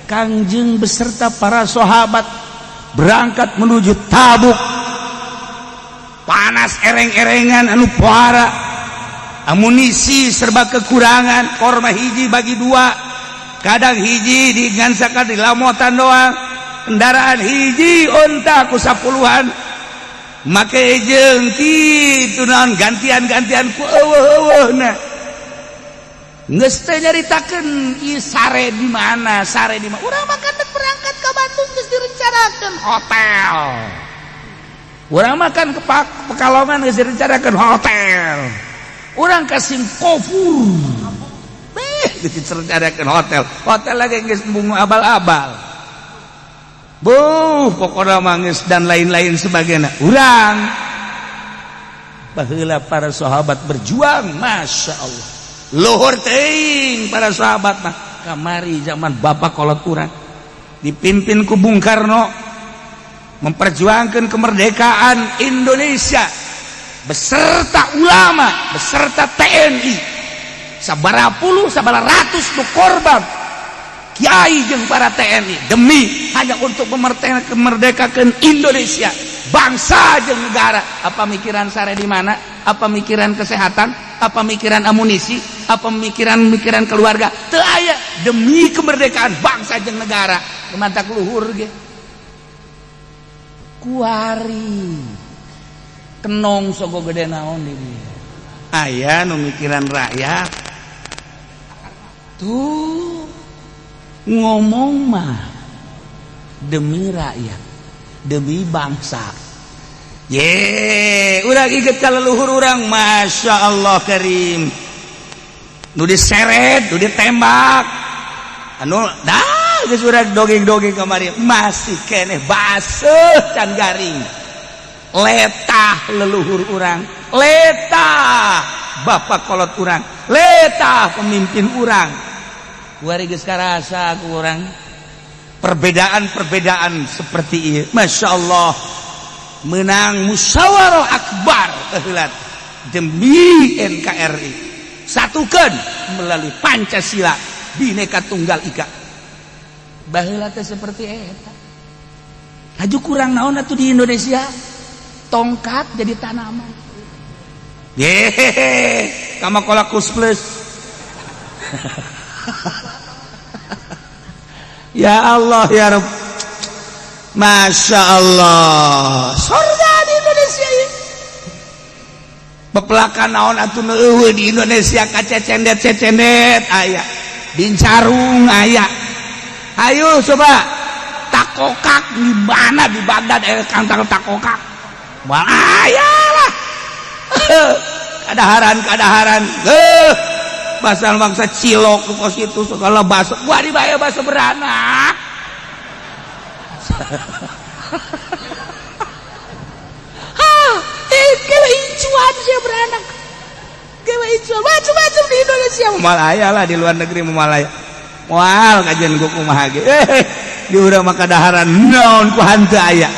Kangjeng beserta para sahabat berangkat menuju Tabuk panas ereng-erengan anu pohara amunisi serba kekurangan korma hiji bagi dua kadang hiji dengan sakad di lamotan doang kendaraan hiji onta ku 10-an make jeung kitu naon gantian-gantian ku eueuh-eueuhna geus teh nyaritakeun ieu sare di mana urang mah kan berangkat ka Bandung geus direncanakeun hotel urang mah kan ke Pekalongan geus direncanakeun hotel urang ka Singkopur geus direncanakeun hotel lagi geus embung abal-abal pokokna mah geus dan lain-lain sebagainya urang baheula para sahabat berjuang Masya Allah luhur teuing para sahabat mah kamari zaman bapak kolot urang dipimpin ku Bung Karno memperjuangkan kemerdekaan Indonesia beserta ulama beserta TNI sabaraha puluh sabaraha ratus nu korban kiai jeung para TNI demi hanya untuk memerdekakan Indonesia bangsa jeung negara. Apa mikiran sare di mana? Apa mikiran kesehatan? Apa mikiran amunisi? Apa mikiran keluarga? Teu aya demi kemerdekaan bangsa jeung negara. Kemantak luhur ge. Kuari kenong sogo gede naon di dieu. Aya nu mikiran rakyat. Tuh ngomong mah demi rakyat, demi bangsa. Urang inget ka leluhur urang, masya Allah karim. Nu diseret, nu ditembak, anu dah geus urang dogeng-dogeng kamari masih keneh baseuh can garing. Letah leluhur urang, letah bapak kolot urang, letah pemimpin urang. Kuari geus karasa ku urang perbedaan-perbedaan seperti ieu. Masya Allah menang musyawarah akbar heula demi NKRI satukeun melalui Pancasila Bhinneka Tunggal Ika. Baheula teh seperti eta. Haju kurang naon atuh di Indonesia tongkat jadi tanaman. Kamakola kus plus. Ya Allah ya Rabb, masya Allah, surga di Indonesia ya. Pepelakan naon atuh eueuh di Indonesia kacecendet aya, bincarung aya. Ayo coba takokak di mana di Baghdad kantang takokak. Moal aya lah. Kadaharan. Basal bangsa cilok ke kos itu segala bahasa gua dibayar bahasa beranak. Kalau incuan dia beranak. Kalau incuan macam-macam di Indonesia. Malaya lah di luar negeri Malaya. Moal kajian gua kumaha ge. Di urang mah kadaharan naon ku hanteu aya.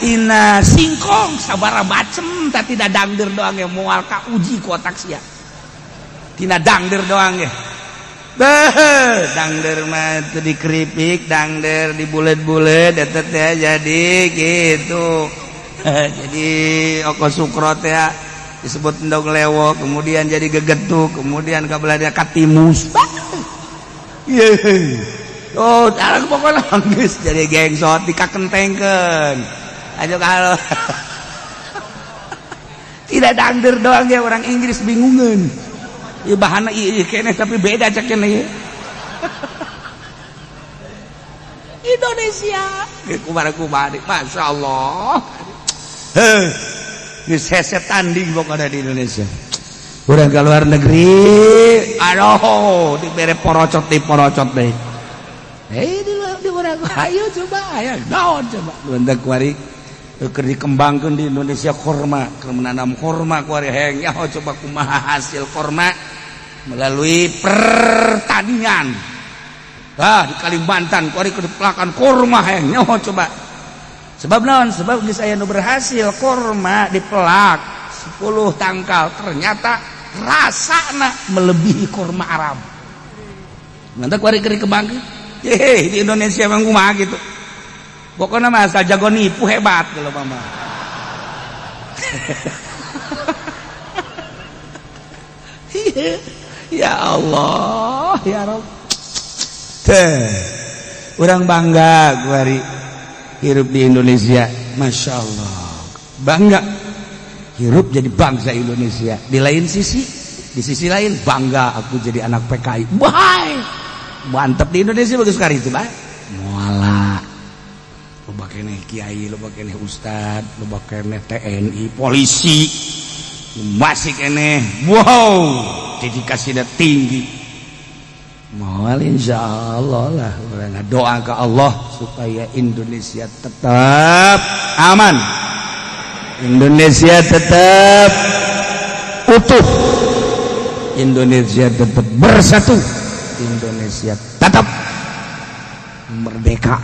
Ina singkong sabaraha bacem tapi tidak dangder doang ya moal ka uji ku otak sia. Tina dangder doang ya. Dangder mah teu dikeripik, dangder dibulet-bulet eta teh jadi gitu. Jadi oko sukro teh disebut endog lewo, kemudian jadi gegetuk, kemudian kabelah katimus. Oh, cara pokoknya geus jadi gengsot dikakentengkeun. Ayo kalau tidak dangder doang ya orang Inggris bingungan. Ya bahana ieu keneh tapi beda cak keneh. Indonesia kumaha Masya Allah. Geus hese tanding pokoknya di Indonesia. Urang ka luar negeri, aduh dibere porocot deui. Di urang ayo coba aya naon coba. Bentak kuari keur dikembangkeun di Indonesia korma, keur menanam korma kuari heng ya coba kumaha hasil korma melalui pertanian. Di Kalimantan kuari keur dipelakan korma heng nyaho coba. Sebab naon? Sebab geus aya nu berhasil korma dipelak 10 tangkal ternyata rasana melebihi korma Arab. Mantap kuari keur dikembangkeun. Di Indonesia mah kumaha gitu. Pokoknya mah asal jago nipu hebat kalau mama. Ya Allah, ya Rabb. Urang bangga kuari hirup di Indonesia, masya Allah. Bangga hirup jadi bangsa Indonesia. Di lain sisi, di sisi lain bangga aku jadi anak PKI. Baik, mantap di Indonesia bagus sekali itu, baik. Muala. Loba keneh kiai, loba keneh ustad, loba keneh TNI, polisi, masih keneh, wow, dedikasinya tinggi. Moal insyaallah lah, urang doa ke Allah supaya Indonesia tetap aman, Indonesia tetap utuh, Indonesia tetap bersatu, Indonesia tetap merdeka.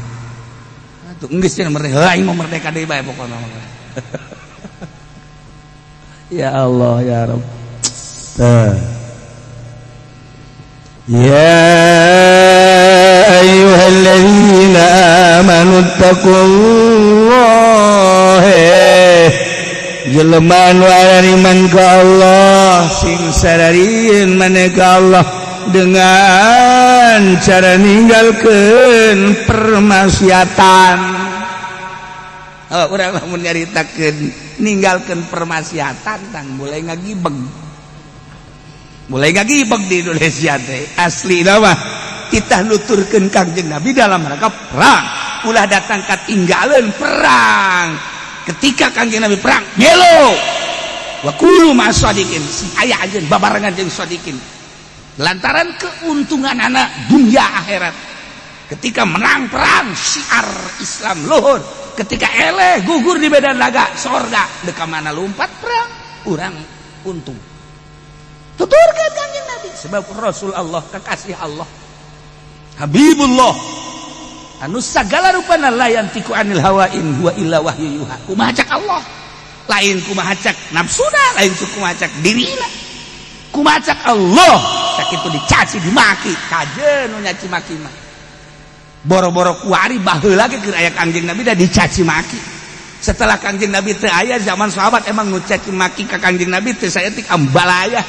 Atuh geus cenah merdeka, aing mau merdeka deui bae pokona. Ya Allah ya Rabb. Ya ayyuhalladzina amanu taqullaha jelema nu iman ka Allah sing sararieun maneh ka Allah dengan cara ninggalkeun permaksiatan. Oh, urang lamun nyaritakeun ninggalkeun permaksiatan tang mulai ngagibeg. Mulai ngagibeg di Indonesia teh. Asli mah kita nuturkeun Kangjeng Nabi dalam rangka perang. Ulah datang katinggaleun perang. Ketika Kangjeng Nabi perang, gelo. Wa kullu ma'asadiqin, aya ajeun babarengan jeung sadiqin. Lantaran keuntungan anak dunia akhirat. Ketika menang perang, syiar Islam luhur. Ketika eleh gugur di medan laga, sorga deka mana lompat perang, urang untung. Tuturkeun Kangjeng Nabi sebab Rasul Allah, kekasih Allah, Habibullah, anu sagala rupana layan tiku anil hawa in huwa illa wahyu yuha. Kumaha cak Allah, lain kumaha cak nafsuna, lain kumaha cak dirina. Kumaha cak Allah, cak itu dicaci dimaki, kajeun nu nyaci maki mah. Boro-boro kuari baheula ge keur aya Kangjeng Nabi da dicaci maki. Setelah Kangjeng Nabi teu aya zaman sahabat emang nu caci maki ka Kangjeng Nabi teu saeutik ambalaya.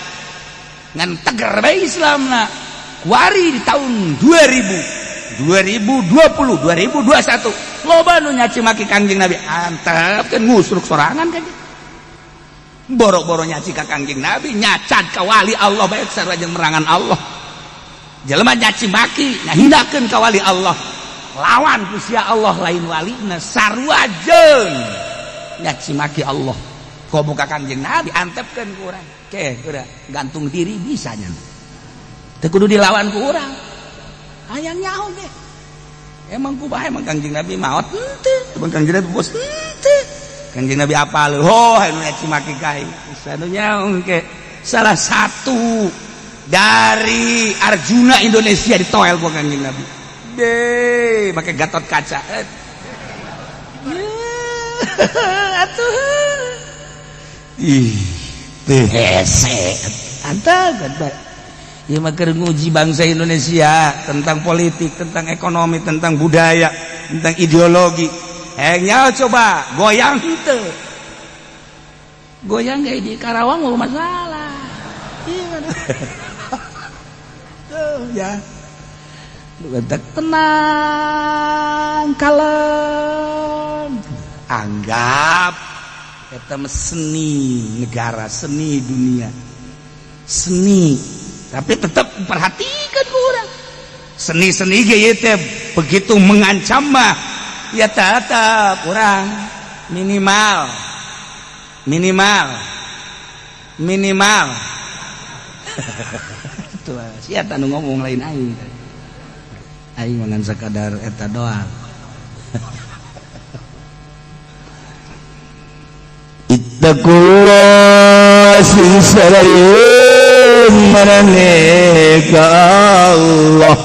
Ngan teger bae Islamna. Kuari di tahun 2020 2021 loba nu nyaci maki Kangjeng Nabi antep kan ngusruk sorangan kan. Boro-boro nyaci ka Kangjeng Nabi, nyacat ka wali Allah bae sareng merangan Allah. Jelema nyaci maki ngahinakeun ka wali Allah, lawan ku sia Allah lain walina sarua jeung nyaci maki Allah. Ko muka Kangjeng Nabi antepkeun ku urang. Ke urang gantung diri bisa nya. Teu kudu dilawan ku urang. Hayang nyaho ge. Emang kumaha emang Kangjeng Nabi maot henteu, emang Kangjeng Nabi bos henteu. Kangjeng Nabi apal, oh anu nyaci maki kae. Sanu nyaho ke salah satu dari Arjuna Indonesia ditoel ku Kangjeng Nabi. Deh, pakai Gatot Kaca. Atuh. Ih, teu hese. Anta gadba. Ieu mah keur nguji bangsa Indonesia tentang politik, tentang ekonomi, tentang budaya, tentang ideologi. Nyaho coba goyang henteu. Goyang ge di Karawang mau masalah. Gimana? Ya tenang kalem, anggap eta seni negara, seni dunia, seni, tapi tetap perhatikan kurang seni-seni ge teh begitu mengancam mah ya tetap kurang minimal tuh sia anu ngomong lain aing mangan sakadar eta doang. Ittaqullah sing sarayun maraneh ka Allah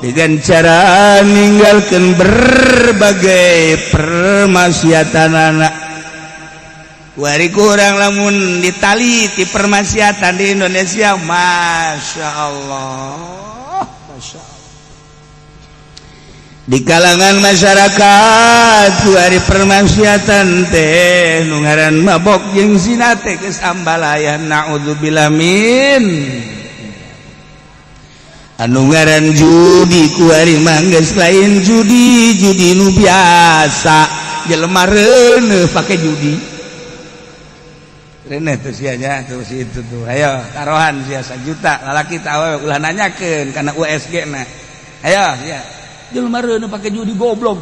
dengan cara ninggalkeun berbagai permaksiatan anak. Wari kurang lamun ditali ti permaksiatan di Indonesia, masya Allah, masya Allah. Di kalangan masyarakat wari permaksiatan teh nu ngaran mabok jeung zina teh geus ambalaya, naudzubillah min. Anu ngaran judi kuari mah geus lain judi nu biasa, jelema reuneuh pake judi. Reneh tuh sianya tuh si itu tuh, ayo taruhan sia 1 juta, lalaki tahu ulah nanyakeun kana USG na, ayo sia, jelema reuneuh pake judi goblok.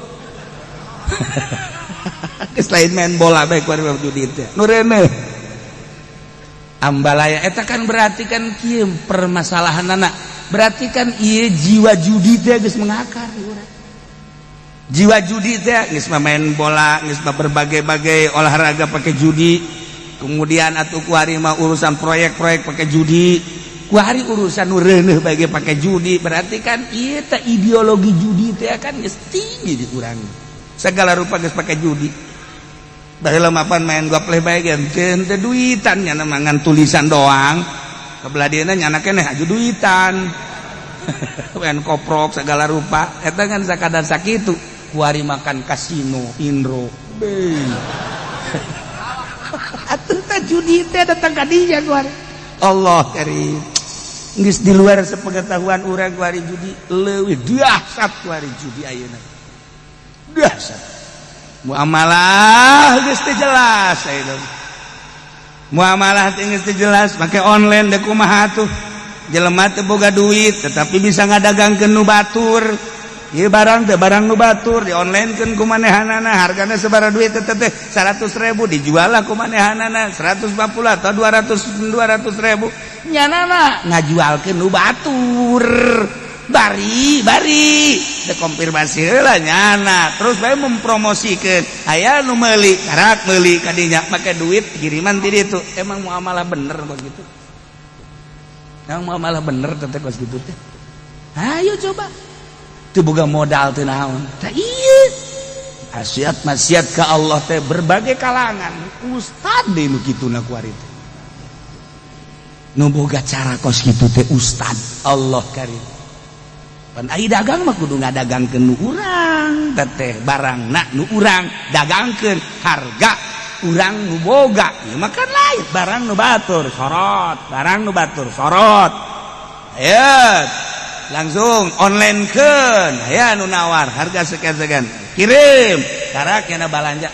Geus lain main bola bae kuari judi teh, nu reuneuh. Ambalaya eta kan berarti kan kieu permasalahanna, berarti kan ieu jiwa judi teh geus mengakar di urang. Jiwa judi teh geus main bola, geus berbagai-bagai olahraga pake judi. kemudian atuh kuari mah urusan proyek-proyek pakai judi, kuari urusan reuneuh bagi pakai judi, berarti kan ieu teh ideologi judi teh kan geus tinggi di urang. Segala rupa geus pakai judi. Baheula mapan main gapleh bae gen teu duitan nya mangan tulisan doang. Kabelah dieuna nyana keneh aju duitan. Main koprok segala rupa, eta kan sakadar sakitu. Kuari makan kasino, indro. Atuh teh judi teh datang ka dinya kuari. Allah karim. Geus di luar sepengetahuan urang kuari judi leuwih dahsyat kuari judi ayeuna. Dahsyat. Muamalah geus teu jelas ayeuna. Muamalah teh geus teu jelas, make online deh kumaha tuh. Jelema teu boga duit tetapi bisa ngadagangkeun nu batur. Ieu barang teh barang nu batur di onlinekeun ku manehanana, hargana sabaraha duit teh 100.000 dijual lah ku manehanana 150 atau 200.000. Nyanana ngajualkeun nu batur. Bari dekonfirmasi heula nyana, terus bae mempromosikeun aya nu meuli karak meuli ka dinya make duit kiriman ti ditu. Emang muamalah bener kok gitu? Yang muamalah bener teh kos gitu teh. Ayo coba. Teu boga modal teu naon. Tah ieu. Maksiat ka Allah teh berbagai kalangan. Ustad deui nu kituna kuari teh. Nu boga cara kos kitu teh ustad. Allah karim. Pan ai dagang mah kudu ngadagangkeun nu urang, teh barangna nu urang dagangkeun, harga urang nu boga. Ieu mah kan lain barang nu batur sorot, barang nu batur sorot. Ayo langsung online keun aya nu nawar harga sekian-sekian kirim karak yana balanja